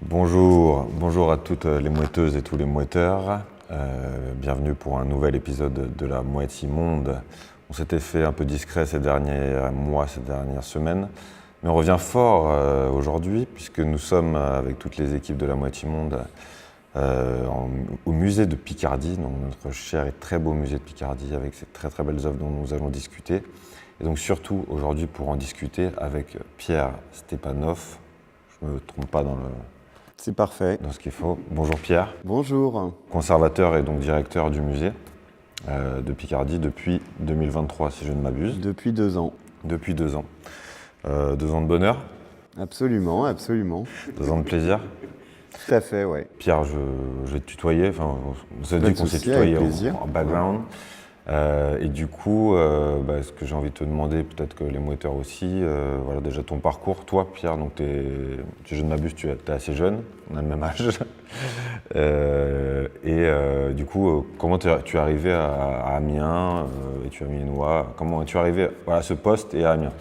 Bonjour à toutes les mouetteuses et tous les mouetteurs. Bienvenue pour un nouvel épisode de la Mouette Immonde. On s'était fait un peu discret ces derniers mois, ces dernières semaines, mais on revient fort aujourd'hui puisque nous sommes avec toutes les équipes de la Mouette Immonde au musée de Picardie, donc notre cher et très beau musée de Picardie avec ces très très belles œuvres dont nous allons discuter. Et donc surtout aujourd'hui pour en discuter avec Pierre Stepanov. Je ne me trompe pas C'est parfait. dans ce qu'il faut. Bonjour Pierre, Bonjour. conservateur et donc directeur du musée de Picardie depuis 2023 si je ne m'abuse. Depuis 2 ans. Depuis 2 ans. 2 ans de bonheur, Absolument, absolument. 2 ans de plaisir. Tout à fait, ouais. Pierre, je vais te tutoyer, enfin, on s'est Pas dit de qu'on s'est souci, avec tutoyé plaisir. en background. Et du coup, ce que j'ai envie de te demander, peut-être que les mouetteurs aussi, voilà déjà ton parcours. Toi, Pierre, donc si je ne m'abuse, tu es assez jeune, on a le même âge. Du coup, comment tu es arrivé à Amiens, et tu es amiénois, comment tu es arrivé à ce poste et à Amiens?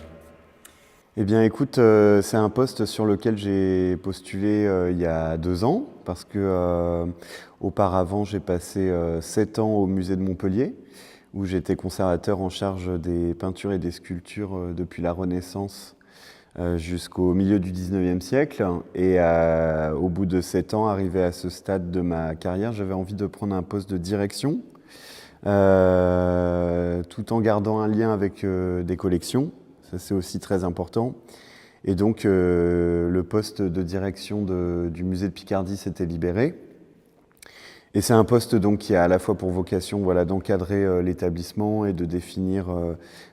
Eh bien, écoute, c'est un poste sur lequel j'ai postulé il y a 2 ans, parce que auparavant, j'ai passé 7 ans au musée de Montpellier, où j'étais conservateur en charge des peintures et des sculptures depuis la Renaissance jusqu'au milieu du 19e siècle. Et au bout de 7 ans, arrivé à ce stade de ma carrière, j'avais envie de prendre un poste de direction, tout en gardant un lien avec des collections. Ça, c'est aussi très important. Et donc, le poste de direction du musée de Picardie s'était libéré. Et c'est un poste donc qui a à la fois pour vocation d'encadrer l'établissement et de définir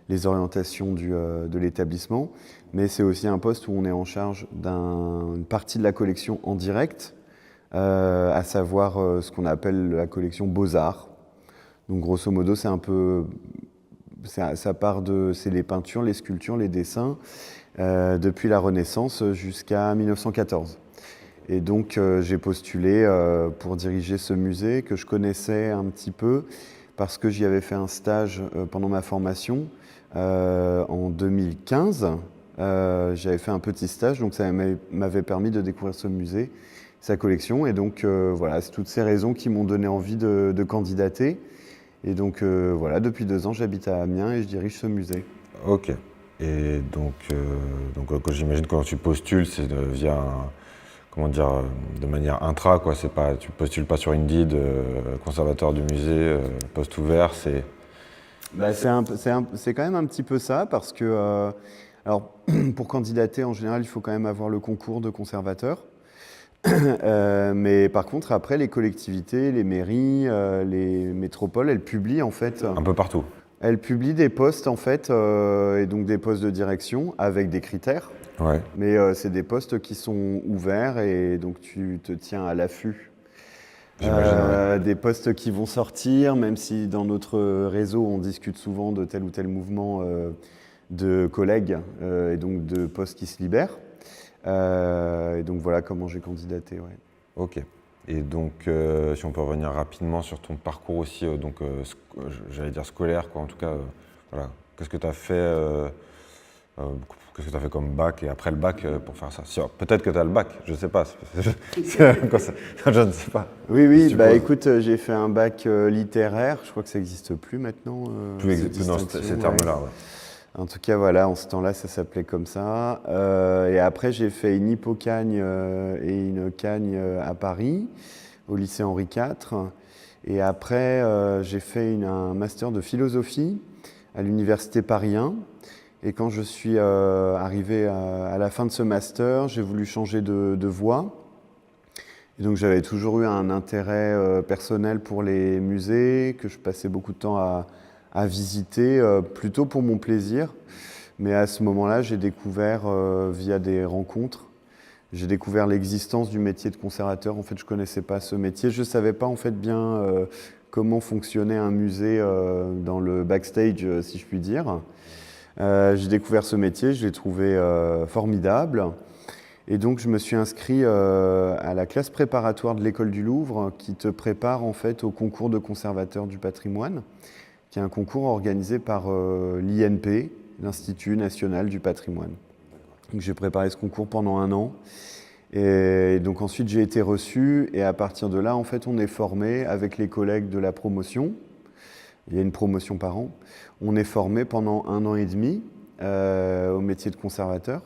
les orientations de l'établissement. Mais c'est aussi un poste où on est en charge d'une partie de la collection en direct, à savoir ce qu'on appelle la collection Beaux-Arts. Donc grosso modo, c'est un peu... c'est les peintures, les sculptures, les dessins, depuis la Renaissance jusqu'à 1914. Et donc j'ai postulé pour diriger ce musée que je connaissais un petit peu parce que j'y avais fait un stage pendant ma formation en 2015. J'avais fait un petit stage, donc ça m'avait permis de découvrir ce musée, sa collection. Et donc voilà, c'est toutes ces raisons qui m'ont donné envie de candidater. Et donc voilà, depuis 2 ans, j'habite à Amiens et je dirige ce musée. Ok. Et donc j'imagine quand tu postules, c'est via comment dire, de manière intra, quoi. C'est pas, tu postules pas sur Indeed, conservateur du musée, poste ouvert, c'est... C'est quand même un petit peu ça, parce que alors, pour candidater, en général, il faut quand même avoir le concours de conservateur. Mais par contre, après, les collectivités, les mairies, les métropoles, elles publient en fait... Un peu partout. Elles publient des postes en fait, et donc des postes de direction avec des critères. Ouais. Mais c'est des postes qui sont ouverts et donc tu te tiens à l'affût. J'imagine, ouais. Des postes qui vont sortir, même si dans notre réseau on discute souvent de tel ou tel mouvement de collègues et donc de postes qui se libèrent. Et donc voilà comment j'ai candidaté. Ouais. Ok. Et donc, si on peut revenir rapidement sur ton parcours aussi, j'allais dire scolaire, quoi. En tout cas, voilà. Qu'est-ce que tu as fait qu'est-ce que tu as fait comme bac et après le bac pour faire ça? Peut-être que tu as le bac, je ne sais pas. Je ne sais pas. Oui, bah écoute, j'ai fait un bac littéraire, je crois que ça n'existe plus maintenant. Plus cette exactement distinction, ces termes-là, ouais. En tout cas, voilà, en ce temps-là, ça s'appelait comme ça. Et après, j'ai fait une hypocagne et une cagne à Paris, au lycée Henri IV. Et après, j'ai fait un master de philosophie à l'université Paris 1. Et quand je suis arrivé à la fin de ce master, j'ai voulu changer de voie. Et donc, j'avais toujours eu un intérêt personnel pour les musées, que je passais beaucoup de temps à visiter, plutôt pour mon plaisir. Mais à ce moment-là, j'ai découvert, via des rencontres, j'ai découvert l'existence du métier de conservateur. En fait, je ne connaissais pas ce métier. Je ne savais pas en fait bien comment fonctionnait un musée dans le backstage, si je puis dire. J'ai découvert ce métier, je l'ai trouvé formidable. Et donc, je me suis inscrit à la classe préparatoire de l'École du Louvre qui te prépare en fait au concours de conservateur du patrimoine, qui est un concours organisé par l'INP, l'Institut national du patrimoine. Donc, j'ai préparé ce concours pendant 1 an Et donc ensuite j'ai été reçu et à partir de là en fait on est formé avec les collègues de la promotion. Il y a une promotion par an. On est formé pendant 1 an et demi au métier de conservateur.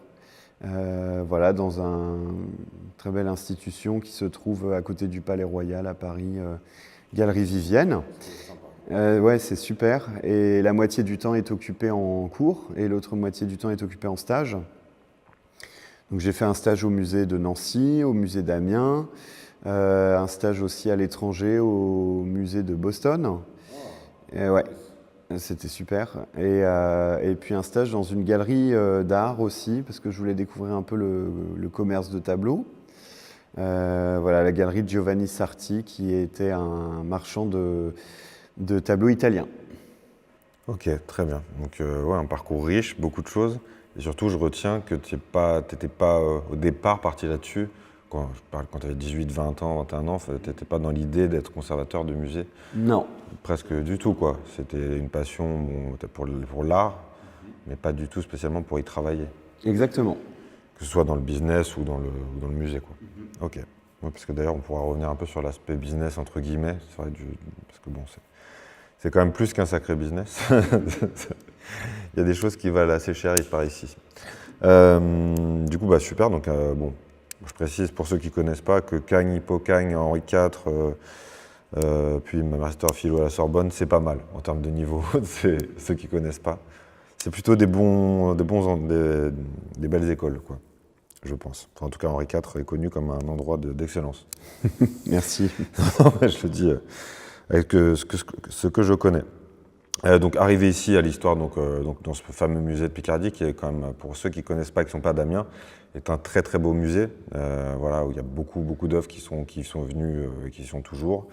Voilà, dans une très belle institution qui se trouve à côté du Palais Royal à Paris, Galerie Vivienne. Ouais, c'est super. Et la moitié du temps est occupée en cours et l'autre moitié du temps est occupée en stage. Donc j'ai fait un stage au musée de Nancy, au musée d'Amiens, un stage aussi à l'étranger au musée de Boston. Et ouais, c'était super. Et puis un stage dans une galerie d'art aussi, parce que je voulais découvrir un peu le commerce de tableaux. Voilà, la galerie de Giovanni Sarti, qui était un marchand de tableaux italiens. Ok, très bien. Donc, ouais, un parcours riche, beaucoup de choses. Et surtout, je retiens que tu n'étais pas au départ parti là-dessus. Quand tu avais 18, 20 ans, 21 ans, tu n'étais pas dans l'idée d'être conservateur de musée. Non. Presque du tout, quoi. C'était une passion pour l'art, mais pas du tout spécialement pour y travailler. Exactement. Que ce soit dans le business ou dans le musée, quoi. Ok. Ouais, parce que d'ailleurs, on pourra revenir un peu sur l'aspect business, entre guillemets. C'est vrai, parce que bon, c'est quand même plus qu'un sacré business. Il y a des choses qui valent assez cher par ici. Du coup, bah, super. Donc, bon, je précise pour ceux qui ne connaissent pas que Cagne, Hippocagne, Henri IV, puis ma master philo à la Sorbonne, c'est pas mal en termes de niveau. Ceux qui ne connaissent pas. C'est plutôt des belles écoles, quoi, je pense. Enfin, en tout cas, Henri IV est connu comme un endroit d'excellence. Merci. Je le dis avec ce que je connais. Donc arrivé ici à l'histoire, donc dans ce fameux musée de Picardie, qui est quand même, pour ceux qui ne connaissent pas, qui ne sont pas d'Amiens, est un très très beau musée, voilà, où il y a beaucoup d'œuvres qui sont venues et qui sont toujours.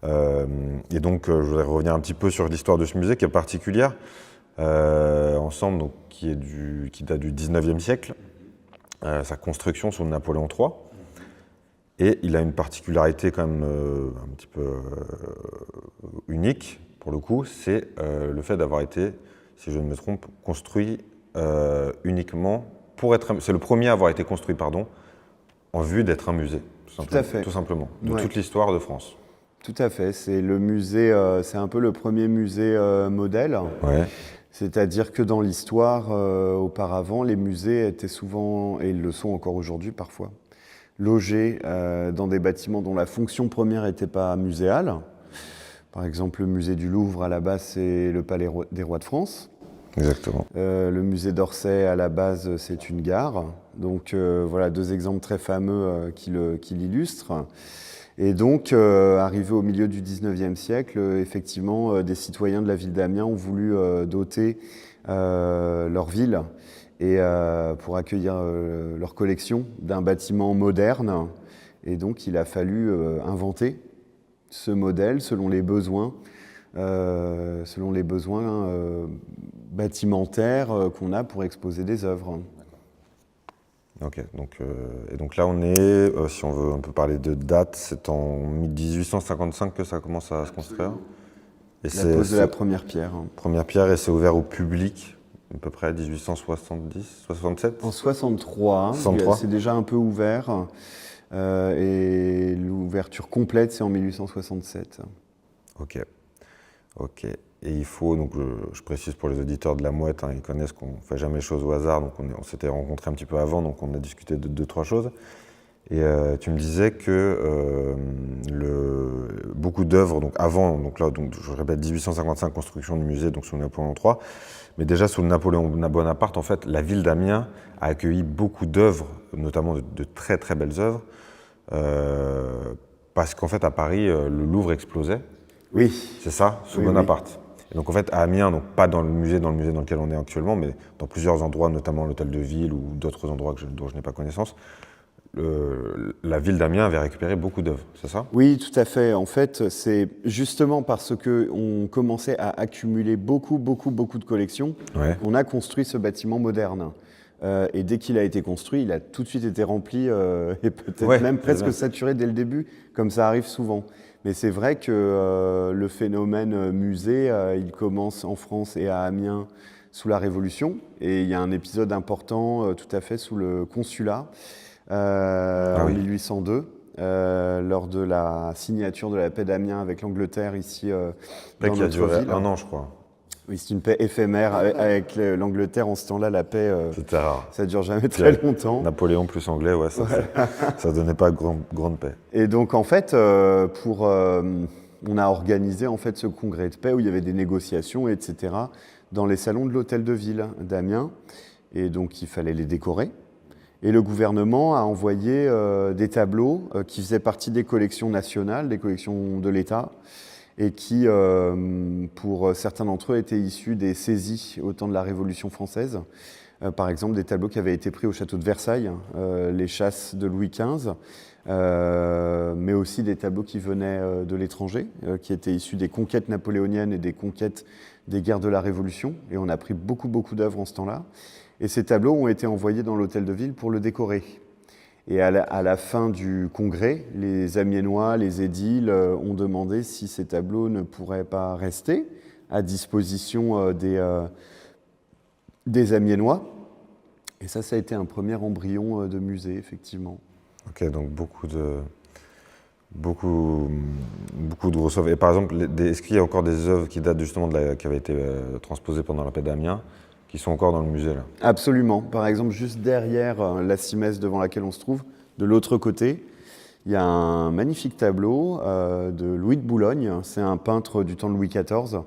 Et donc je voudrais revenir un petit peu sur l'histoire de ce musée qui est particulière, ensemble, donc, qui date du 19e siècle, sa construction sous Napoléon III. Et il a une particularité quand même un petit peu unique, pour le coup, c'est le fait d'avoir été, si je ne me trompe, construit uniquement pour être... C'est le premier à avoir été construit, pardon, en vue d'être un musée, tout à fait. Tout simplement, de toute l'histoire de France. Tout à fait, c'est le musée, c'est un peu le premier musée modèle. Ouais. C'est-à-dire que dans l'histoire, auparavant, les musées étaient souvent, et ils le sont encore aujourd'hui parfois, logés dans des bâtiments dont la fonction première n'était pas muséale. Par exemple, le musée du Louvre, à la base, c'est le Palais des Rois de France. Exactement. Le musée d'Orsay, à la base, c'est une gare. Donc voilà, 2 exemples très fameux qui l'illustrent. Et donc, arrivé au milieu du 19e siècle, effectivement, des citoyens de la ville d'Amiens ont voulu doter leur ville et pour accueillir leur collection d'un bâtiment moderne. Et donc, il a fallu inventer ce modèle selon les besoins bâtimentaires qu'on a pour exposer des œuvres. Ok, et donc là on est, si on veut un peu parler de date, c'est en 1855 que ça commence à se construire. Et la pose de la première pierre. Première pierre, et c'est ouvert au public, à peu près 1870, 67 En 63, c'est déjà un peu ouvert. Et l'ouverture complète, c'est en 1867. Ok. Et il faut, donc je précise pour les auditeurs de la Mouette, ils connaissent qu'on ne fait jamais les choses au hasard, donc on s'était rencontrés un petit peu avant, donc on a discuté de 2-3 choses. Et tu me disais que beaucoup d'œuvres, donc avant, donc là, donc, je répète, 1855, construction du musée, donc sous Napoléon III, mais déjà sous le Napoléon Bonaparte, en fait, la ville d'Amiens a accueilli beaucoup d'œuvres, notamment de très très belles œuvres, parce qu'en fait, à Paris, le Louvre explosait. Oui. C'est ça, sous Bonaparte. Oui. Et donc en fait, à Amiens, donc pas dans le musée dans lequel on est actuellement, mais dans plusieurs endroits, notamment l'hôtel de ville ou d'autres endroits dont je n'ai pas connaissance, la ville d'Amiens avait récupéré beaucoup d'œuvres, c'est ça? Oui, tout à fait. En fait, c'est justement parce qu'on commençait à accumuler beaucoup de collections, on a construit ce bâtiment moderne. Et dès qu'il a été construit, il a tout de suite été rempli et peut-être même presque saturé dès le début, comme ça arrive souvent. Mais c'est vrai que le phénomène musée, il commence en France et à Amiens sous la Révolution. Et il y a un épisode important tout à fait sous le Consulat, en 1802. Lors de la signature de la paix d'Amiens avec l'Angleterre ici Paix dans qui a notre duré ville. 1 an, je crois. Oui, c'est une paix éphémère avec l'Angleterre. En ce temps-là, la paix, C'était rare. ça dure jamais très longtemps. Napoléon plus anglais, ouais, ça donnait pas grande paix. Et donc en fait, on a organisé en fait ce congrès de paix où il y avait des négociations, etc., dans les salons de l'hôtel de ville d'Amiens. Et donc il fallait les décorer. Et le gouvernement a envoyé des tableaux qui faisaient partie des collections nationales, des collections de l'État, et qui, pour certains d'entre eux, étaient issus des saisies au temps de la Révolution française. Par exemple, des tableaux qui avaient été pris au château de Versailles, les chasses de Louis XV, mais aussi des tableaux qui venaient de l'étranger, qui étaient issus des conquêtes napoléoniennes et des conquêtes des guerres de la Révolution. Et on a pris beaucoup d'œuvres en ce temps-là. Et ces tableaux ont été envoyés dans l'hôtel de ville pour le décorer. Et à la fin du congrès, les Amiénois, les édiles ont demandé si ces tableaux ne pourraient pas rester à disposition des Amiénois. Et ça a été un premier embryon de musée, effectivement. Ok, donc beaucoup de grosses œuvres. Et par exemple, est-ce qu'il y a encore des œuvres qui datent justement qui avaient été transposées pendant la paix d'Amiens, qui sont encore dans le musée là? Absolument. Par exemple, juste derrière la Simesse devant laquelle on se trouve, de l'autre côté, il y a un magnifique tableau de Louis de Boulogne. C'est un peintre du temps de Louis XIV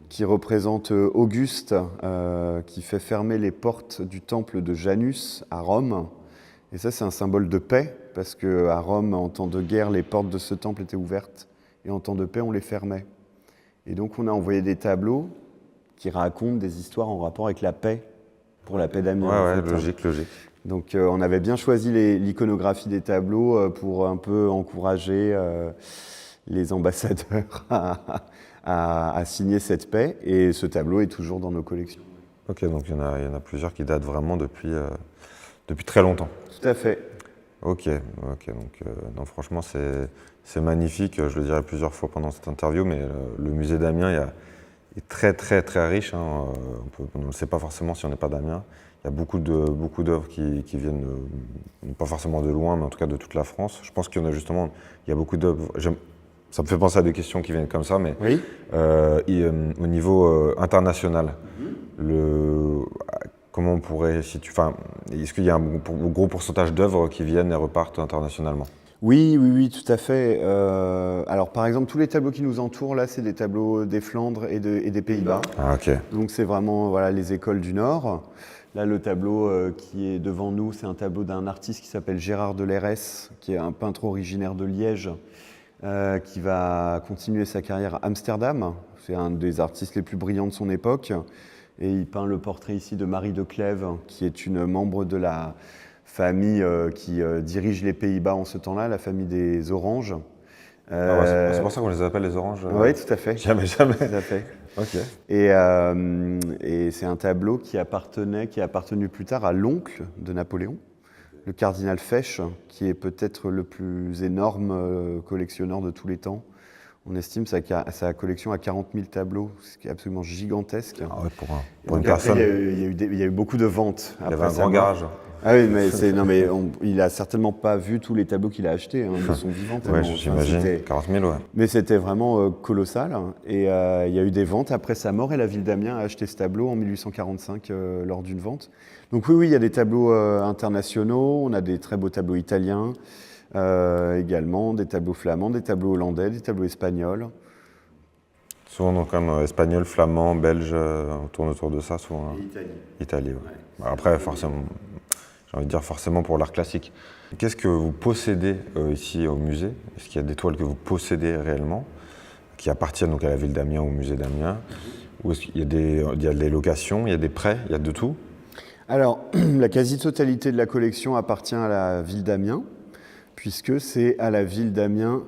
qui représente Auguste, qui fait fermer les portes du temple de Janus à Rome. Et ça, c'est un symbole de paix, parce qu'à Rome, en temps de guerre, les portes de ce temple étaient ouvertes, et en temps de paix, on les fermait. Et donc, on a envoyé des tableaux qui racontent des histoires en rapport avec la paix, pour la paix d'Amiens. Ouais, logique. Donc, on avait bien choisi l'iconographie des tableaux pour un peu encourager les ambassadeurs à signer cette paix. Et ce tableau est toujours dans nos collections. Ok, donc il y en a plusieurs qui datent vraiment depuis très longtemps. Tout à fait. Ok, donc non, franchement, c'est magnifique. Je le dirai plusieurs fois pendant cette interview, mais le musée d'Amiens est très riche. Hein. On ne le sait pas forcément si on n'est pas d'Amiens. Il y a beaucoup d'œuvres qui viennent, pas forcément de loin, mais en tout cas de toute la France. Je pense qu'il y en a justement, il y a beaucoup d'œuvres. Ça me fait penser à des questions qui viennent comme ça, mais oui. Au niveau international, comment on pourrait, est-ce qu'il y a un gros pourcentage d'œuvres qui viennent et repartent internationalement? Oui, tout à fait. Alors, par exemple, tous les tableaux qui nous entourent, là, c'est des tableaux des Flandres et des Pays-Bas. Ah, ok. Donc, c'est vraiment les écoles du Nord. Là, le tableau qui est devant nous, c'est un tableau d'un artiste qui s'appelle Gérard Delerès, qui est un peintre originaire de Liège, qui va continuer sa carrière à Amsterdam. C'est un des artistes les plus brillants de son époque. Et il peint le portrait ici de Marie de Clèves, qui est une membre de la famille qui dirige les Pays-Bas en ce temps-là, la famille des Oranges. C'est pour ça qu'on les appelle les Oranges. Oui, tout à fait. Jamais. Tout à fait. Ok. Et c'est un tableau qui a appartenu plus tard à l'oncle de Napoléon, le cardinal Fesch, qui est peut-être le plus énorme collectionneur de tous les temps. On estime sa collection à 40 000 tableaux, ce qui est absolument gigantesque. Ah ouais, pour une personne. Après, il y a eu beaucoup de ventes. Il avait un grand garage. Ah oui, mais il a certainement pas vu tous les tableaux qu'il a achetés de son vivant. Oui, j'imagine. 40 000, ouais. Mais c'était vraiment colossal. Et il y a eu des ventes après sa mort et la ville d'Amiens a acheté ce tableau en 1845 lors d'une vente. Donc oui, il y a des tableaux internationaux, on a des très beaux tableaux italiens également, des tableaux flamands, des tableaux hollandais, des tableaux espagnols. Souvent donc comme espagnol, flamand, belge, on tourne autour de ça souvent. Et Italie, ouais. Après, forcément, j'ai envie de dire forcément pour l'art classique. Qu'est-ce que vous possédez ici au musée? Est-ce qu'il y a des toiles que vous possédez réellement, qui appartiennent donc à la ville d'Amiens ou au musée d'Amiens? Ou est-ce qu'il y a des locations, il y a des prêts, il y a de tout? Alors, la quasi-totalité de la collection appartient à la ville d'Amiens, puisque c'est à la ville d'Amiens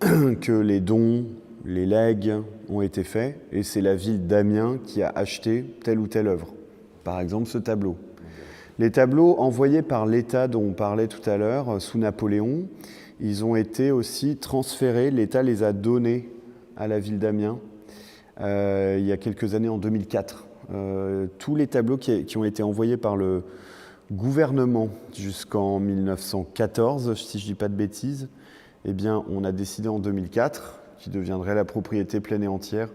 que les dons, les legs ont été faits, et c'est la ville d'Amiens qui a acheté telle ou telle œuvre. Par exemple, ce tableau. Les tableaux envoyés par l'État dont on parlait tout à l'heure, sous Napoléon, ils ont été aussi transférés, l'État les a donnés à la ville d'Amiens il y a quelques années, en 2004. Tous les tableaux qui ont été envoyés par le gouvernement jusqu'en 1914, si je ne dis pas de bêtises, eh bien, on a décidé en 2004 qu'il deviendrait la propriété pleine et entière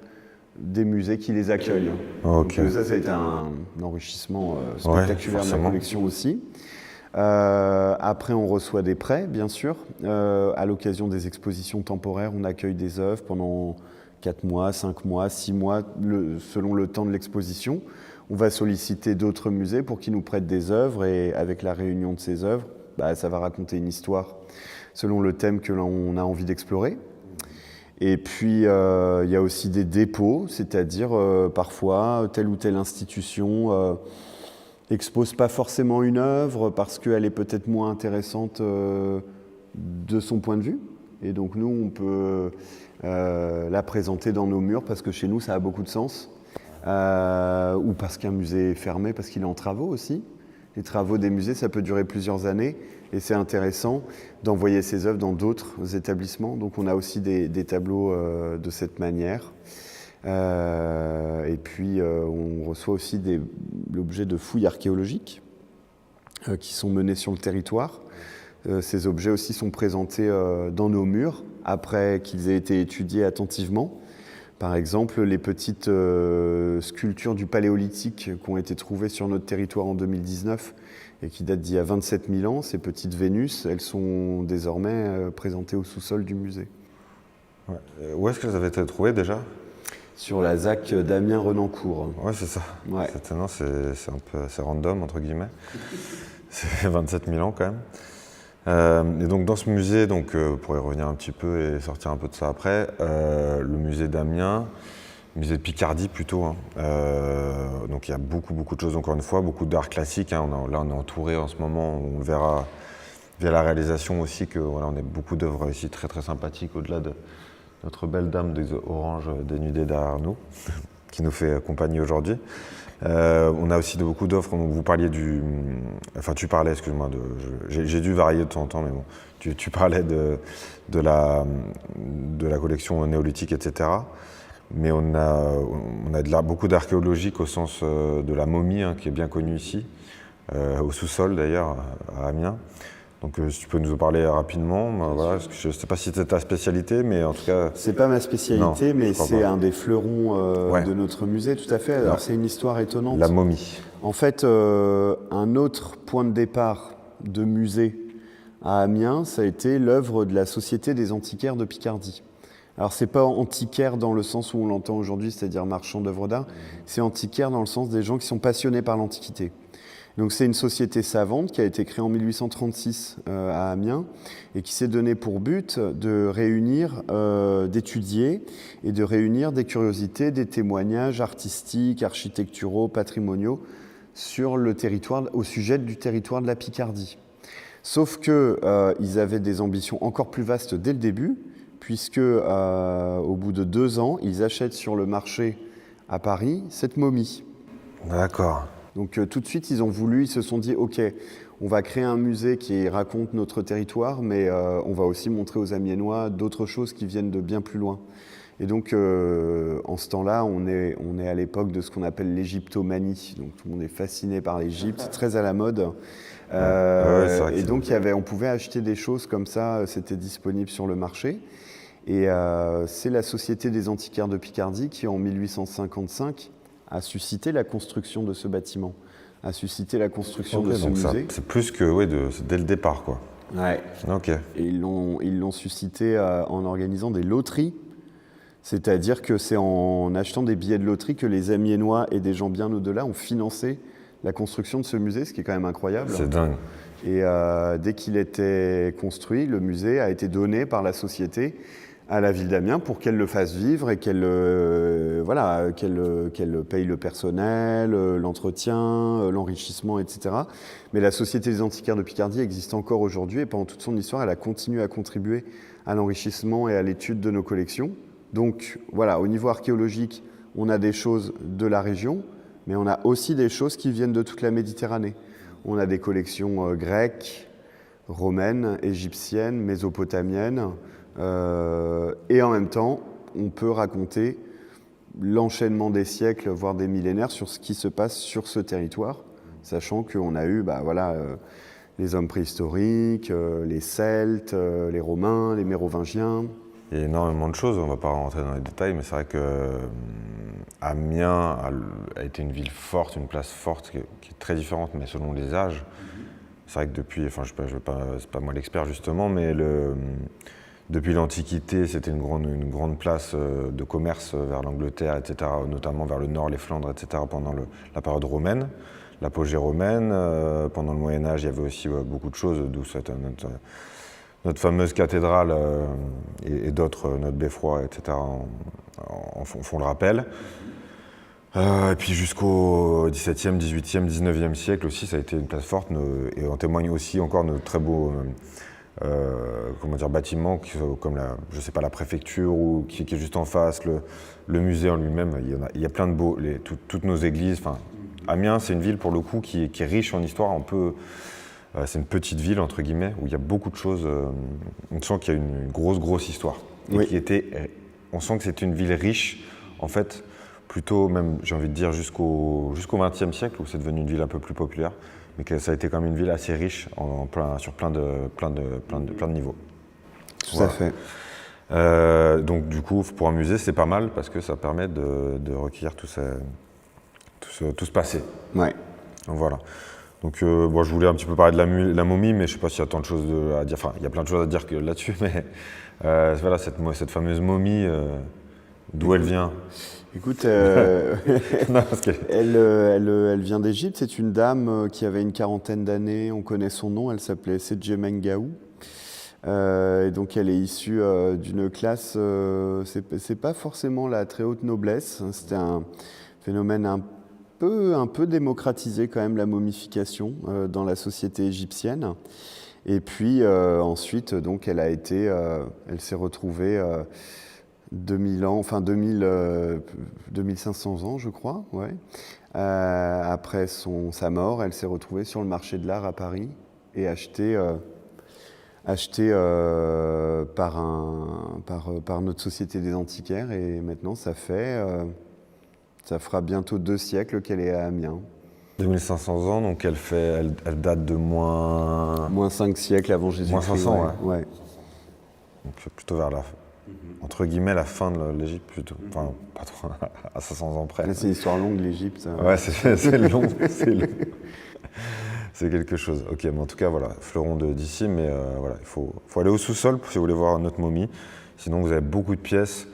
des musées qui les accueillent. Ok. Donc, ça a été un enrichissement spectaculaire de la collection aussi. Après, on reçoit des prêts, bien sûr. À l'occasion des expositions temporaires, on accueille des œuvres pendant 4 mois, 5 mois, 6 mois, selon le temps de l'exposition. On va solliciter d'autres musées pour qu'ils nous prêtent des œuvres et avec la réunion de ces œuvres, ça va raconter une histoire selon le thème que l'on a envie d'explorer. Et puis, il y a aussi des dépôts, c'est-à-dire parfois telle ou telle institution expose pas forcément une œuvre parce qu'elle est peut-être moins intéressante de son point de vue. Et donc nous, on peut la présenter dans nos murs parce que chez nous, ça a beaucoup de sens. Ou parce qu'un musée est fermé, parce qu'il est en travaux aussi. Les travaux des musées, ça peut durer plusieurs années et c'est intéressant d'envoyer ces œuvres dans d'autres établissements. Donc on a aussi des tableaux de cette manière. Et puis on reçoit aussi l'objet de fouilles archéologiques qui sont menées sur le territoire. Ces objets aussi sont présentés dans nos murs après qu'ils aient été étudiés attentivement. Par exemple, les petites sculptures du Paléolithique qui ont été trouvées sur notre territoire en 2019 et qui datent d'il y a 27 000 ans, ces petites Vénus, elles sont désormais présentées au sous-sol du musée. Ouais. Où est-ce qu'elles avaient été trouvées déjà ? Sur la ZAC d'Amiens-Renancourt. Ouais, c'est ça. Ouais. C'est un peu assez random, entre guillemets. C'est 27 000 ans quand même. Et donc dans ce musée, pour y revenir un petit peu et sortir un peu de ça après, le musée d'Amiens, musée de Picardie plutôt. Donc il y a beaucoup de choses, encore une fois, beaucoup d'art classique. Là on est entouré en ce moment, on verra via la réalisation aussi que voilà, on a beaucoup d'œuvres ici très très sympathiques au-delà de notre belle dame des oranges dénudée derrière nous, qui nous fait accompagner aujourd'hui. On a aussi beaucoup d'offres, donc vous parliez tu parlais, excuse-moi, j'ai dû varier de temps en temps, mais bon, tu parlais de la collection néolithique, etc. Mais on a beaucoup d'archéologique au sens de la momie, qui est bien connue ici, au sous-sol d'ailleurs, à Amiens. Donc si tu peux nous en parler rapidement, voilà, je ne sais pas si c'est ta spécialité, mais en tout cas... C'est pas ma spécialité, non, mais c'est un des fleurons ouais. de notre musée, tout à fait. Alors c'est une histoire étonnante. La momie. En fait, un autre point de départ de musée à Amiens, ça a été l'œuvre de la Société des antiquaires de Picardie. Alors c'est pas antiquaire dans le sens où on l'entend aujourd'hui, c'est-à-dire marchand d'œuvres d'art, c'est antiquaire dans le sens des gens qui sont passionnés par l'Antiquité. Donc c'est une société savante qui a été créée en 1836 à Amiens et qui s'est donné pour but de réunir, d'étudier et de réunir des curiosités, des témoignages artistiques, architecturaux, patrimoniaux sur le territoire, au sujet du territoire de la Picardie. Sauf qu'ils avaient des ambitions encore plus vastes dès le début, puisque au bout de 2 ans, ils achètent sur le marché à Paris cette momie. D'accord. Donc tout de suite, ils se sont dit, OK, on va créer un musée qui raconte notre territoire, mais on va aussi montrer aux Amiénois d'autres choses qui viennent de bien plus loin. Et donc, en ce temps-là, on est à l'époque de ce qu'on appelle l'égyptomanie. Donc tout le monde est fasciné par l'Égypte, très à la mode. Et donc, on pouvait acheter des choses comme ça, c'était disponible sur le marché. Et c'est la Société des antiquaires de Picardie qui, en 1855, a suscité la construction de ce bâtiment, a suscité la construction de ce musée. C'est plus que, c'est dès le départ, quoi. Ouais. Ok. Et ils l'ont suscité en organisant des loteries, c'est-à-dire que c'est en achetant des billets de loterie que les Amiénois et des gens bien au-delà ont financé la construction de ce musée, ce qui est quand même incroyable. C'est dingue. Et dès qu'il était construit, le musée a été donné par la société à la ville d'Amiens pour qu'elle le fasse vivre et qu'elle paye le personnel, l'entretien, l'enrichissement, etc. Mais la Société des antiquaires de Picardie existe encore aujourd'hui et pendant toute son histoire, elle a continué à contribuer à l'enrichissement et à l'étude de nos collections. Donc voilà, au niveau archéologique, on a des choses de la région, mais on a aussi des choses qui viennent de toute la Méditerranée. On a des collections grecques, romaines, égyptiennes, mésopotamiennes, et en même temps, on peut raconter l'enchaînement des siècles, voire des millénaires, sur ce qui se passe sur ce territoire, sachant qu'on a eu les hommes préhistoriques, les Celtes, les Romains, les Mérovingiens. Il y a énormément de choses, on ne va pas rentrer dans les détails, mais c'est vrai que Amiens a été une ville forte, une place forte qui est très différente, mais selon les âges. C'est vrai que depuis, enfin c'est pas moi l'expert justement, mais depuis l'Antiquité, c'était une grande place de commerce vers l'Angleterre, etc., notamment vers le nord, les Flandres, etc., pendant la période romaine, l'apogée romaine. Pendant le Moyen-Âge, il y avait aussi beaucoup de choses, d'où notre fameuse cathédrale et d'autres, notre beffroi, etc., font le rappel. Et puis jusqu'au XVIIe, XVIIIe, XIXe siècle aussi, ça a été une place forte, et on témoigne aussi encore de très beaux bâtiments, comme la préfecture ou qui est juste en face, le musée en lui-même. Il y a plein de beaux, toutes nos églises. Amiens, c'est une ville pour le coup qui est riche en histoire. C'est une petite ville entre guillemets où il y a beaucoup de choses. On sent qu'il y a une grosse histoire. Et Oui. on sent que c'est une ville riche en fait. Plutôt même, j'ai envie de dire, jusqu'au XXe siècle, où c'est devenu une ville un peu plus populaire, mais que ça a été quand même une ville assez riche sur plein de niveaux. Tout à fait. Donc du coup, pour un musée, c'est pas mal, parce que ça permet de recueillir tout ce passé. Ouais. Donc voilà. Donc je voulais un petit peu parler de la momie, mais je ne sais pas s'il y a tant de choses à dire. Enfin, il y a plein de choses à dire là-dessus, mais voilà, cette fameuse momie, d'où elle vient. Écoute, Non, parce que... elle vient d'Égypte. C'est une dame qui avait une quarantaine d'années. On connaît son nom. Elle s'appelait Sedje Mengaou. Et donc, elle est issue d'une classe. C'est pas forcément la très haute noblesse. C'était un phénomène un peu démocratisé quand même, la momification dans la société égyptienne. Et puis ensuite, donc, elle s'est retrouvée 2000 ans, enfin 2500 ans, je crois, ouais. Après sa mort, elle s'est retrouvée sur le marché de l'art à Paris et achetée par notre Société des Antiquaires. Et maintenant, ça fera bientôt 2 siècles qu'elle est à Amiens. 2500 ans, donc elle date de Moins 5 siècles avant Jésus-Christ. Moins 500, ouais. Donc plutôt vers entre guillemets, la fin de l'Égypte, plutôt. Enfin, pas trop, à 500 ans près. Là, c'est une histoire longue, l'Égypte. Ouais, c'est long, c'est quelque chose. Ok, mais en tout cas, voilà, fleuron d'ici, mais voilà, il faut aller au sous-sol si vous voulez voir notre momie. Sinon, vous avez beaucoup de pièces.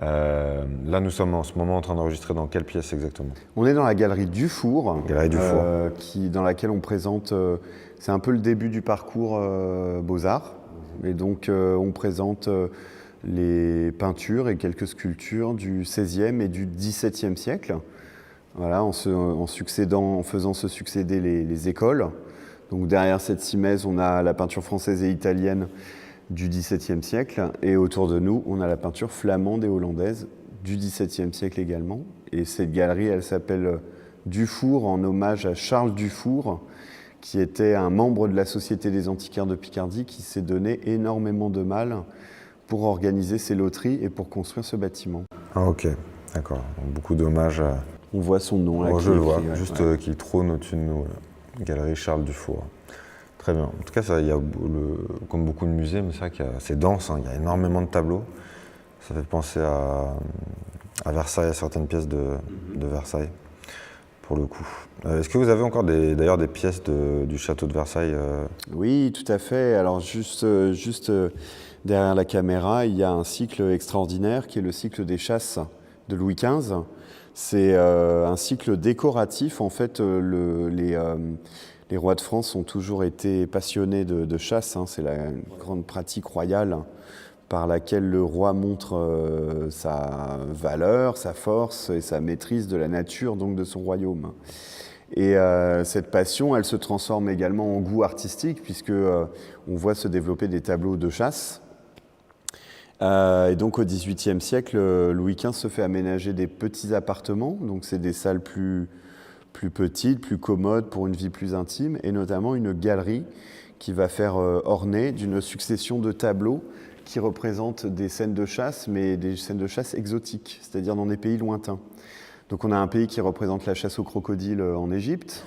Là, nous sommes en ce moment en train d'enregistrer dans quelle pièce exactement? On est dans la galerie Dufour, dans laquelle on présente, c'est un peu le début du parcours Beaux-Arts. Et donc, on présente les peintures et quelques sculptures du XVIe et du XVIIe siècle. Voilà, en faisant se succéder les écoles. Donc derrière cette simèse, on a la peinture française et italienne du XVIIe siècle, et autour de nous, on a la peinture flamande et hollandaise du XVIIe siècle également. Et cette galerie, elle s'appelle Dufour, en hommage à Charles Dufour, qui était un membre de la Société des Antiquaires de Picardie, qui s'est donné énormément de mal pour organiser ces loteries et pour construire ce bâtiment. Ah ok, d'accord. Beaucoup d'hommages à... On voit son nom là. Je le vois, juste qui trône au-dessus de nous. Galerie Charles Dufour. Très bien. En tout cas, il y a comme beaucoup de musées, mais c'est vrai que c'est dense, hein, il y a énormément de tableaux. Ça fait penser à Versailles, à certaines pièces de Versailles, pour le coup. Est-ce que vous avez encore d'ailleurs des pièces du château de Versailles Oui, tout à fait. Alors juste derrière la caméra, il y a un cycle extraordinaire qui est le cycle des chasses de Louis XV. C'est un cycle décoratif. En fait, les rois de France ont toujours été passionnés de chasse. Hein. C'est la grande pratique royale par laquelle le roi montre sa valeur, sa force et sa maîtrise de la nature, donc de son royaume. Et cette passion, elle se transforme également en goût artistique, puisque on voit se développer des tableaux de chasse. Et donc au XVIIIe siècle, Louis XV se fait aménager des petits appartements, donc c'est des salles plus petites, plus commodes pour une vie plus intime, et notamment une galerie qui va faire orner d'une succession de tableaux qui représentent des scènes de chasse, mais des scènes de chasse exotiques, c'est-à-dire dans des pays lointains. Donc on a un pays qui représente la chasse au crocodile en Égypte,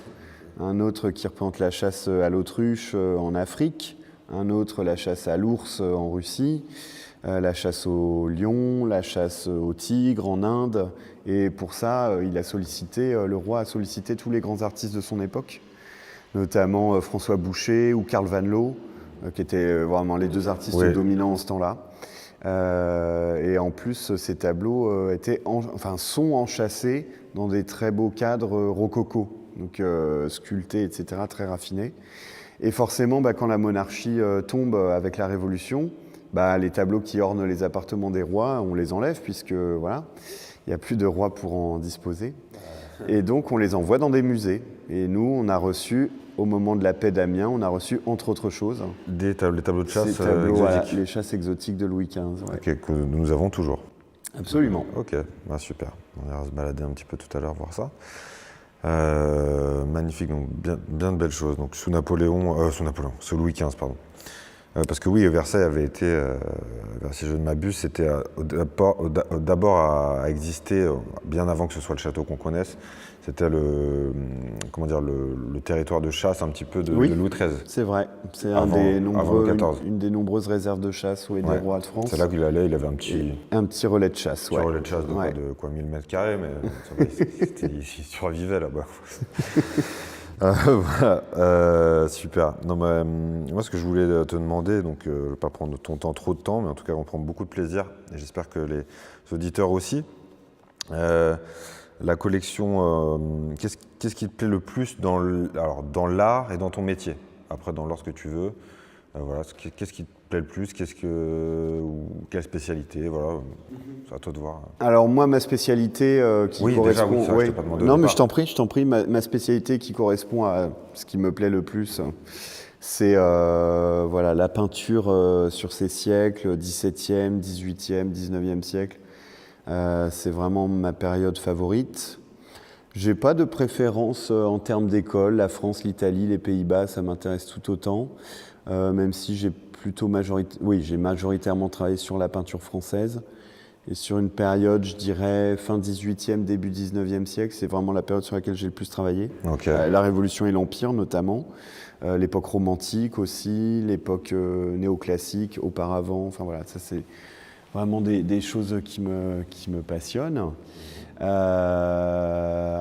un autre qui représente la chasse à l'autruche en Afrique, un autre la chasse à l'ours en Russie, la chasse au lion, la chasse au tigre en Inde. Et pour ça, le roi a sollicité tous les grands artistes de son époque, notamment François Boucher ou Karl Van Loo, qui étaient vraiment les deux artistes dominants en ce temps-là. Et en plus, ces tableaux sont enchâssés dans des très beaux cadres rococo, donc sculptés, etc., très raffinés. Et forcément, quand la monarchie tombe avec la Révolution, les tableaux qui ornent les appartements des rois, on les enlève, puisque voilà, il n'y a plus de rois pour en disposer. Et donc, on les envoie dans des musées. Et nous, on a reçu, au moment de la paix d'Amiens, on a reçu, entre autres choses, les tableaux de chasse exotiques. Voilà, les chasses exotiques de Louis XV. Ouais. Okay, que nous avons toujours. Absolument. Ok, super. On ira se balader un petit peu tout à l'heure, voir ça. Magnifique, donc bien de belles choses. Donc sous Louis XV, pardon. Parce que oui, Versailles avait été, si je ne m'abuse, c'était d'abord à exister, bien avant que ce soit le château qu'on connaisse. C'était le territoire de chasse un petit peu de Louis XIII. C'est vrai. C'est une des nombreuses réserves de chasse des rois de France. C'est là qu'il allait, il avait un petit relais de chasse. Un relais de chasse de quoi, 1000 mètres carrés, mais ça va, il survivait là-bas. Voilà, super. Non, moi, ce que je voulais te demander, donc je ne vais pas prendre trop de temps, mais en tout cas, on prend beaucoup de plaisir, et j'espère que les auditeurs aussi. La collection, qu'est-ce qui te plaît le plus dans l'art et dans ton métier? Après, dans l'art, ce que tu veux. Voilà, qu'est-ce qui te plaît le plus? Quelle spécialité? Voilà, c'est à toi de voir. Alors moi, ma spécialité correspond... Déjà, je t'ai pas demandé non, mais je t'en prie. Ma spécialité qui correspond à ce qui me plaît le plus, c'est la peinture sur ces siècles, 17e, 18e, 19e siècle. C'est vraiment ma période favorite. J'ai pas de préférence en termes d'école. La France, l'Italie, les Pays-Bas, ça m'intéresse tout autant. Même si j'ai majoritairement travaillé sur la peinture française. Et sur une période, je dirais, fin 18e, début 19e siècle, c'est vraiment la période sur laquelle j'ai le plus travaillé. Okay. La Révolution et l'Empire, notamment. L'époque romantique aussi, l'époque néoclassique, auparavant. Enfin voilà, ça c'est vraiment des choses qui me passionnent.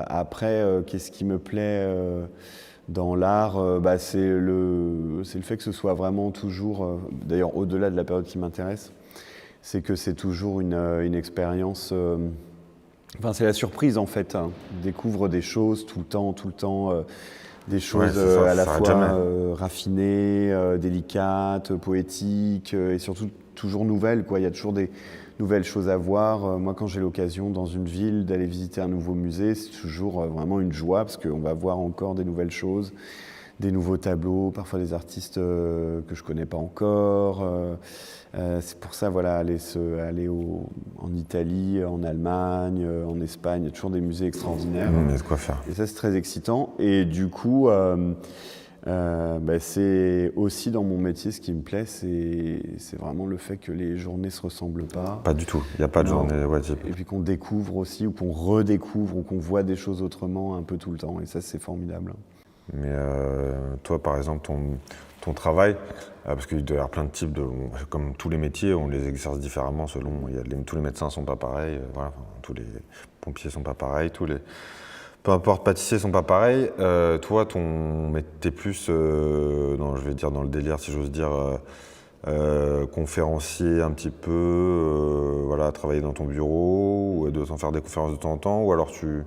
Après, qu'est-ce qui me plaît dans l'art, c'est le fait que ce soit vraiment toujours, d'ailleurs au-delà de la période qui m'intéresse, c'est que c'est toujours une expérience, c'est la surprise en fait, hein. On découvre des choses tout le temps, des choses à la fois raffinées, délicates, poétiques, et surtout toujours nouvelles, quoi. Il y a toujours des nouvelles choses à voir. Moi, quand j'ai l'occasion dans une ville d'aller visiter un nouveau musée, c'est toujours vraiment une joie parce qu'on va voir encore des nouvelles choses, des nouveaux tableaux, parfois des artistes que je ne connais pas encore. C'est pour ça, aller en Italie, en Allemagne, en Espagne, il y a toujours des musées extraordinaires. Il y a de quoi faire. Et ça, c'est très excitant. Et du coup, c'est aussi dans mon métier, ce qui me plaît, c'est vraiment le fait que les journées ne se ressemblent pas. Pas du tout, il n'y a pas de journée type. Et puis qu'on découvre aussi, ou qu'on redécouvre, ou qu'on voit des choses autrement un peu tout le temps. Et ça, c'est formidable. Mais toi, par exemple, ton travail, parce qu'il doit y avoir plein de types comme tous les métiers, on les exerce différemment selon. Tous les médecins ne sont pas pareils, tous les pompiers ne sont pas pareils, peu importe, pâtissiers sont pas pareils. Toi, t'es plus, dans le délire, si j'ose dire, conférencier un petit peu, travailler dans ton bureau, ou de t'en faire des conférences de temps en temps, ou alors tu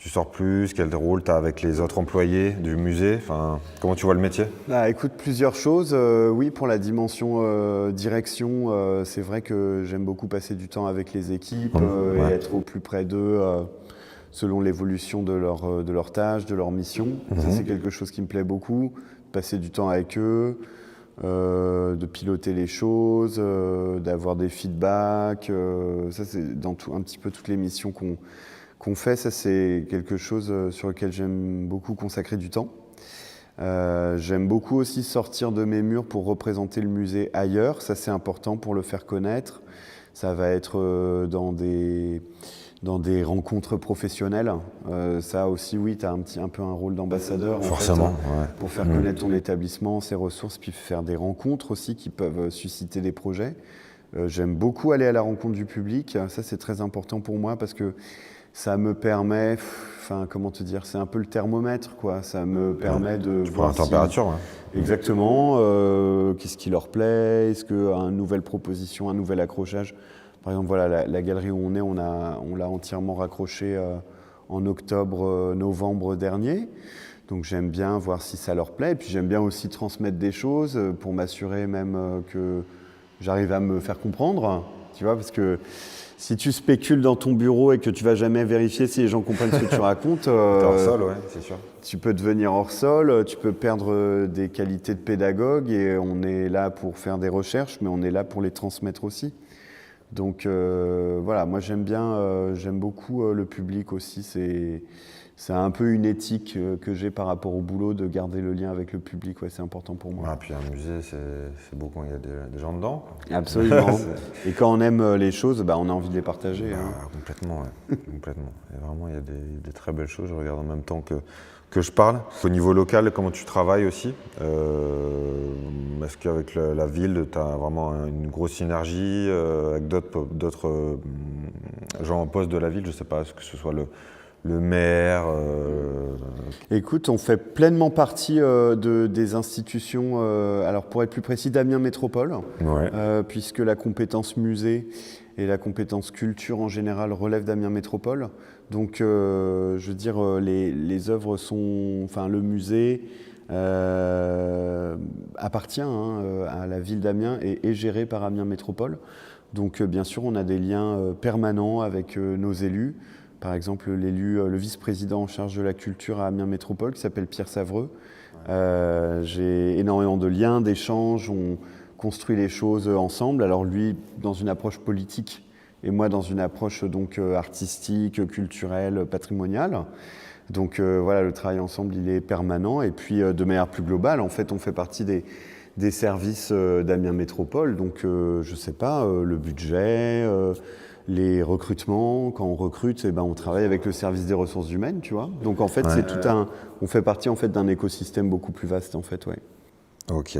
sors plus, quel rôle tu as avec les autres employés du musée? Comment tu vois le métier? Écoute, plusieurs choses. Oui, pour la dimension direction, c'est vrai que j'aime beaucoup passer du temps avec les équipes et être au plus près d'eux selon l'évolution de leur tâche, de leur mission. Ça, c'est quelque chose qui me plaît beaucoup, passer du temps avec eux, de piloter les choses, d'avoir des feedbacks. Ça, c'est dans un petit peu toutes les missions qu'on fait. Ça, c'est quelque chose sur lequel j'aime beaucoup consacrer du temps. J'aime beaucoup aussi sortir de mes murs pour représenter le musée ailleurs. Ça, c'est important pour le faire connaître. Ça va être dans des dans des rencontres professionnelles. Ça aussi, oui, tu as un peu un rôle d'ambassadeur. Forcément, en fait, pour faire connaître ton établissement, ses ressources, puis faire des rencontres aussi qui peuvent susciter des projets. J'aime beaucoup aller à la rencontre du public. Ça, c'est très important pour moi parce que ça me permet, enfin, comment te dire, c'est un peu le thermomètre, quoi. Ça me permet de voir la température. Exactement. Qu'est-ce qui leur plaît? Est-ce qu'une nouvelle proposition, un nouvel accrochage? Par exemple, voilà, la galerie où on est, on l'a entièrement raccrochée en octobre, novembre dernier. Donc j'aime bien voir si ça leur plaît. Et puis j'aime bien aussi transmettre des choses pour m'assurer même que j'arrive à me faire comprendre. Tu vois, parce que si tu spécules dans ton bureau et que tu vas jamais vérifier si les gens comprennent ce que tu racontes, T'es hors sol, ouais, c'est sûr. Tu peux devenir hors sol, tu peux perdre des qualités de pédagogue et on est là pour faire des recherches, mais on est là pour les transmettre aussi. Donc voilà, moi j'aime beaucoup le public aussi. C'est un peu une éthique que j'ai par rapport au boulot de garder le lien avec le public. Ouais, c'est important pour moi. Ah, puis un musée, c'est beau quand il y a des gens dedans. Absolument. Et quand on aime les choses, bah, on a envie de les partager. Complètement, ouais. Complètement. Et vraiment, il y a des très belles choses. Je regarde en même temps que je parle. Au niveau local, comment tu travailles aussi? Est-ce qu'avec la ville, tu as vraiment une grosse synergie avec d'autres gens en poste de la ville? Je ne sais pas, est-ce que ce soit le maire Écoute, on fait pleinement partie des institutions, alors pour être plus précis, d'Amiens Métropole, puisque la compétence musée et la compétence culture en général relève d'Amiens Métropole. Donc, je veux dire, les œuvres sont, enfin, le musée appartient à la ville d'Amiens et est géré par Amiens Métropole. Donc, bien sûr, on a des liens permanents avec nos élus. Par exemple, le vice-président en charge de la culture à Amiens Métropole, qui s'appelle Pierre Savreux. J'ai énormément de liens, d'échanges, on construit les choses ensemble. Alors lui, dans une approche politique, et moi dans une approche donc artistique, culturelle, patrimoniale. Donc voilà, le travail ensemble, il est permanent. Et puis de manière plus globale, en fait, on fait partie des services d'Amiens Métropole. Donc je sais pas, le budget... les recrutements, quand on recrute, eh ben, on travaille avec le service des ressources humaines, tu vois. Donc en fait, on fait partie en fait d'un écosystème beaucoup plus vaste, en fait, ouais. Ok.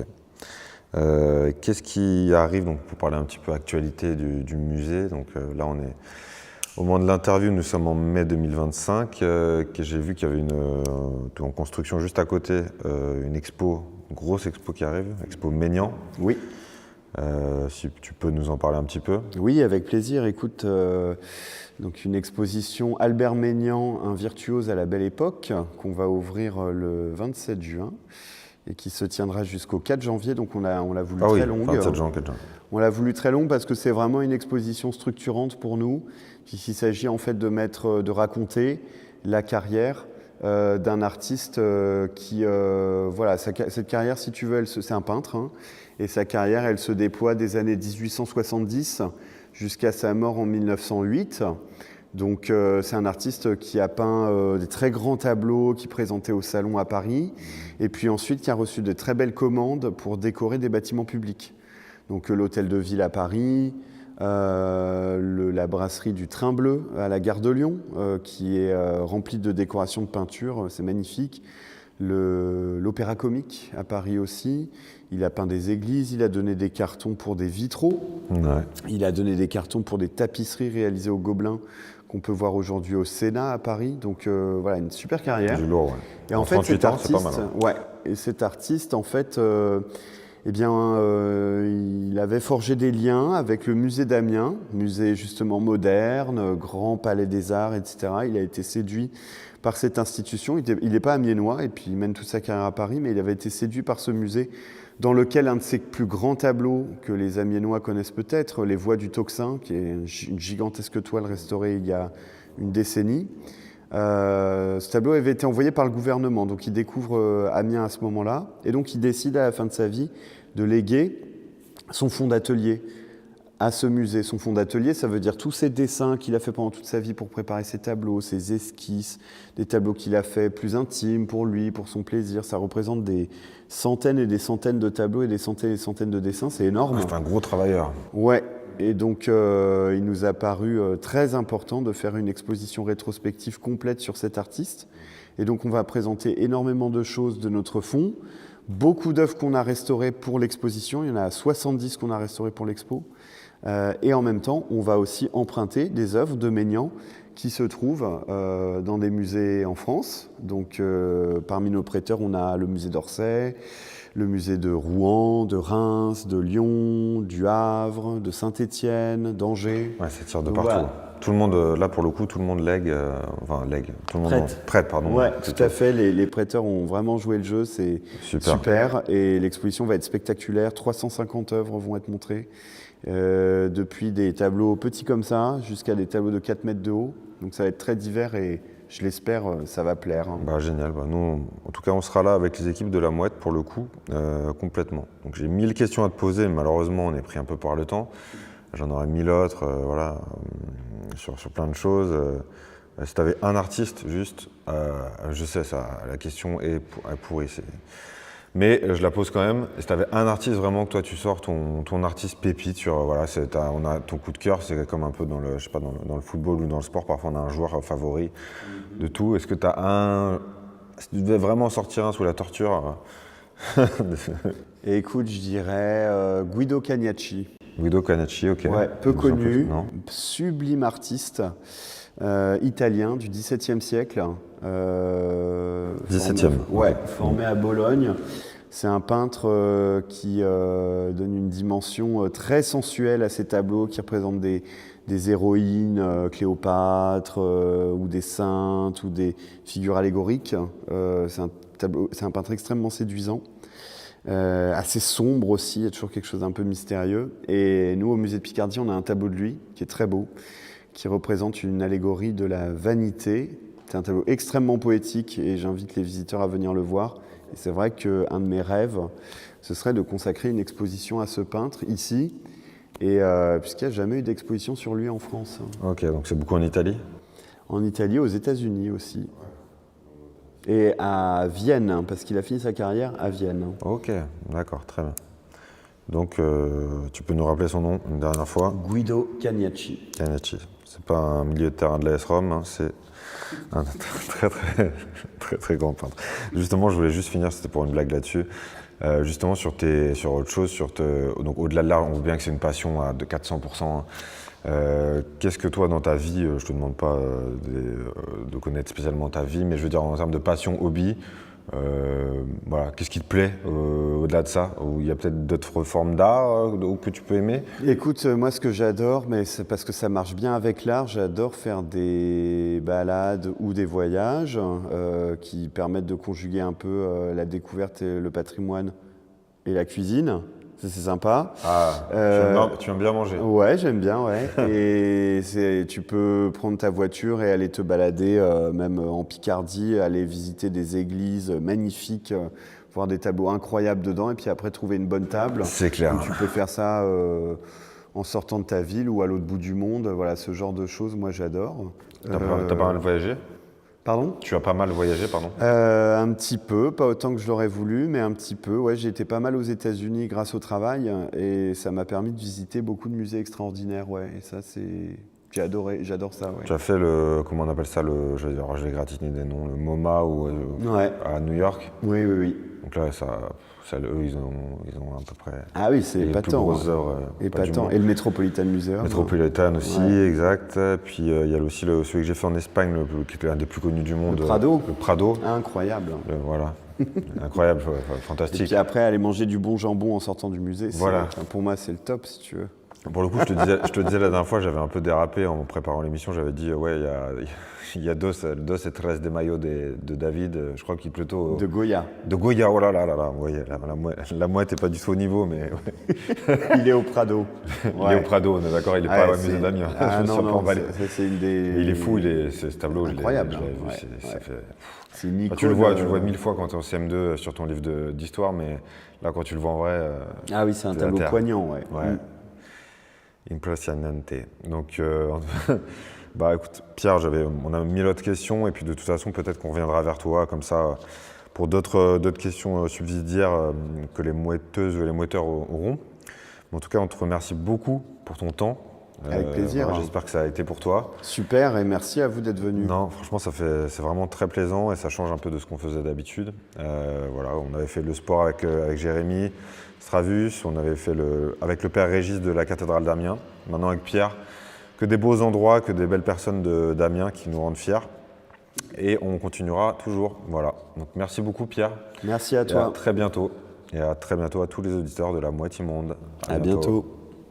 Qu'est-ce qui arrive, donc, pour parler un petit peu actualité du musée? Donc là, on est au moment de l'interview, nous sommes en mai 2025. Que j'ai vu qu'il y avait en construction juste à côté, une grosse expo qui arrive, Expo Maignan. Oui. Si tu peux nous en parler un petit peu. Oui, avec plaisir. Écoute, donc une exposition Albert Maignan, un virtuose à la belle époque, qu'on va ouvrir le 27 juin et qui se tiendra jusqu'au 4 janvier. Donc on l'a voulu très longue. 27 juin, 4 juin. On l'a voulu très longue parce que c'est vraiment une exposition structurante pour nous, puisqu'il s'agit en fait de raconter la carrière d'un artiste qui, voilà, cette carrière, si tu veux, c'est un peintre, hein, et sa carrière, elle se déploie des années 1870 jusqu'à sa mort en 1908. Donc c'est un artiste qui a peint des très grands tableaux qui présentait au Salon à Paris, et puis ensuite qui a reçu de très belles commandes pour décorer des bâtiments publics. Donc l'hôtel de ville à Paris, la brasserie du Train Bleu à la gare de Lyon, qui est remplie de décorations de peinture, c'est magnifique. L'Opéra Comique à Paris aussi. Il a peint des églises, il a donné des cartons pour des vitraux. Ouais. Il a donné des cartons pour des tapisseries réalisées au Gobelin qu'on peut voir aujourd'hui au Sénat à Paris. Donc voilà, une super carrière. Du lourd, ouais. Et en fait, cet artiste, c'est pas mal, hein. ouais, et cet artiste, en fait, eh bien, il avait forgé des liens avec le musée d'Amiens, musée justement moderne, grand palais des arts, etc. Il a été séduit par cette institution. Il n'est pas amiénois et puis il mène toute sa carrière à Paris, mais il avait été séduit par ce musée dans lequel un de ses plus grands tableaux que les Amiénois connaissent peut-être, Les Voies du Tocsin, qui est une gigantesque toile restaurée il y a une décennie. Ce tableau avait été envoyé par le gouvernement, donc il découvre Amiens à ce moment-là, et donc il décide à la fin de sa vie de léguer son fonds d'atelier à ce musée. Son fonds d'atelier, ça veut dire tous ses dessins qu'il a fait pendant toute sa vie pour préparer ses tableaux, ses esquisses, des tableaux qu'il a fait plus intimes pour lui, pour son plaisir. Ça représente des centaines et des centaines de tableaux et des centaines de dessins, c'est énorme. C'est un gros travailleur. Ouais, et donc il nous a paru très important de faire une exposition rétrospective complète sur cet artiste. Et donc on va présenter énormément de choses de notre fonds, beaucoup d'œuvres qu'on a restaurées pour l'exposition, il y en a 70 qu'on a restaurées pour l'expo. Et en même temps, on va aussi emprunter des œuvres de Maignan qui se trouvent dans des musées en France. Donc parmi nos prêteurs, on a le musée d'Orsay, le musée de Rouen, de Reims, de Lyon, du Havre, de Saint-Étienne, d'Angers. Ouais, ça tire de Donc, partout. voilà. Tout le monde, là pour le coup, tout le monde lègue, tout le monde prête, pardon. Ouais, plutôt. tout à fait. Les prêteurs ont vraiment joué le jeu, c'est super. Et l'exposition va être spectaculaire. 350 œuvres vont être montrées, depuis des tableaux petits comme ça jusqu'à des tableaux de 4 mètres de haut. Donc ça va être très divers et je l'espère, ça va plaire. Bah, génial. Bah, nous, en tout cas, on sera là avec les équipes de la Mouette pour le coup, complètement. Donc j'ai 1000 questions à te poser, mais malheureusement, on est pris un peu par le temps. J'en aurais 1000 autres, sur plein de choses. Si tu avais un artiste, juste, je sais, ça, la question est pourrie. Mais je la pose quand même. Si tu avais un artiste vraiment que toi tu sors, ton artiste pépite, on a ton coup de cœur, c'est comme un peu dans le, je sais pas, dans le football ou dans le sport, parfois on a un joueur favori de tout. Est-ce que tu as si tu devais vraiment sortir un sous la torture Et écoute, je dirais Guido Cagnacci. Guido Cagnacci, ok. Ouais, peu connu, non. sublime artiste italien du XVIIe siècle. 17e. Formé à Bologne. C'est un peintre qui donne une dimension très sensuelle à ses tableaux, qui représentent des héroïnes, Cléopâtre, ou des saintes, ou des figures allégoriques. C'est un peintre extrêmement séduisant. Assez sombre aussi, il y a toujours quelque chose d'un peu mystérieux. Et nous, au musée de Picardie, on a un tableau de lui qui est très beau, qui représente une allégorie de la vanité. C'est un tableau extrêmement poétique et j'invite les visiteurs à venir le voir. Et c'est vrai qu'un de mes rêves, ce serait de consacrer une exposition à ce peintre ici, et puisqu'il n'y a jamais eu d'exposition sur lui en France. Ok, donc c'est beaucoup en Italie? En Italie, aux États-Unis aussi. Et à Vienne, parce qu'il a fini sa carrière à Vienne. Ok, d'accord, très bien. Donc, tu peux nous rappeler son nom une dernière fois? Guido Cagnacci. Cagnacci. C'est pas un milieu de terrain de l'AS Rome, hein, c'est un très grand peintre. Justement, je voulais juste finir, c'était pour une blague là-dessus. Justement, sur autre chose, donc au-delà de l'art, on voit bien que c'est une passion de 400%. Qu'est-ce que toi, dans ta vie, je te demande pas de connaître spécialement ta vie, mais je veux dire en termes de passion, hobby, voilà, qu'est-ce qui te plaît au-delà de ça? Ou il y a peut-être d'autres formes d'art que tu peux aimer? Écoute, moi ce que j'adore, mais c'est parce que ça marche bien avec l'art, j'adore faire des balades ou des voyages qui permettent de conjuguer un peu la découverte et le patrimoine et la cuisine. Ça, c'est sympa. Ah, tu aimes bien manger? Ouais, j'aime bien, ouais. Et tu peux prendre ta voiture et aller te balader, même en Picardie, aller visiter des églises magnifiques, voir des tableaux incroyables dedans, et puis après trouver une bonne table. C'est clair. Tu peux faire ça en sortant de ta ville ou à l'autre bout du monde. Voilà, ce genre de choses, moi, j'adore. T'as pas mal voyagé? Pardon? Tu as pas mal voyagé, pardon? Un petit peu, pas autant que je l'aurais voulu, mais un petit peu. Ouais, j'ai été pas mal aux États-Unis grâce au travail et ça m'a permis de visiter beaucoup de musées extraordinaires. Ouais, et ça, j'ai adoré, j'adore ça. Ouais. Tu as fait comment on appelle ça, je vais gratigner des noms, le MoMA à New York? Oui. Donc là, eux, ils ont à peu près. Ah oui, c'est épatant. Les plus grosses œuvres. Épatant. Et le Metropolitan Museum. Metropolitan aussi, ouais. Exact. Puis il y a aussi celui que j'ai fait en Espagne, qui était l'un des plus connus du monde. Le Prado. Le Prado. Incroyable. Voilà. Incroyable, fantastique. Et puis après, aller manger du bon jambon en sortant du musée, voilà. Pour moi, c'est le top, si tu veux. Pour le coup, je te disais la dernière fois, j'avais un peu dérapé en préparant l'émission. J'avais dit, ouais, il y a Dos et Tres de Mayo de David. Je crois qu'il est plutôt. De Goya. De Goya, oh là là là là. Vous voyez, la mouette n'est pas du tout au niveau, mais. Ouais. Il est au Prado. Il est au Prado, on est d'accord, il n'est pas au musée d'Amiens. Ah non, c'est une des. Il est fou, ce tableau, incroyable. Je l'ai vu, c'est une icône. Tu le vois 1000 fois quand tu es en CM2 sur ton livre d'histoire, mais là, quand tu le vois en vrai. Ah oui, c'est un tableau poignant, ouais. Impressionnante. Donc, bah écoute, Pierre, on a 1000 autres questions, et puis de toute façon, peut-être qu'on reviendra vers toi, comme ça, pour d'autres questions subsidiaires que les mouetteuses ou les mouetteurs auront. En tout cas, on te remercie beaucoup pour ton temps. Avec plaisir. J'espère que ça a été pour toi. Super, et merci à vous d'être venu. Non, franchement, c'est vraiment très plaisant et ça change un peu de ce qu'on faisait d'habitude. Voilà, on avait fait le sport avec Jérémy Stravus, on avait fait avec le père Régis de la cathédrale d'Amiens. Maintenant avec Pierre, que des beaux endroits, que des belles personnes d'Amiens qui nous rendent fiers. Et on continuera toujours. Voilà. Donc merci beaucoup Pierre. Merci à toi. Et à très bientôt. Et à très bientôt à tous les auditeurs de La Moitié Monde. À bientôt.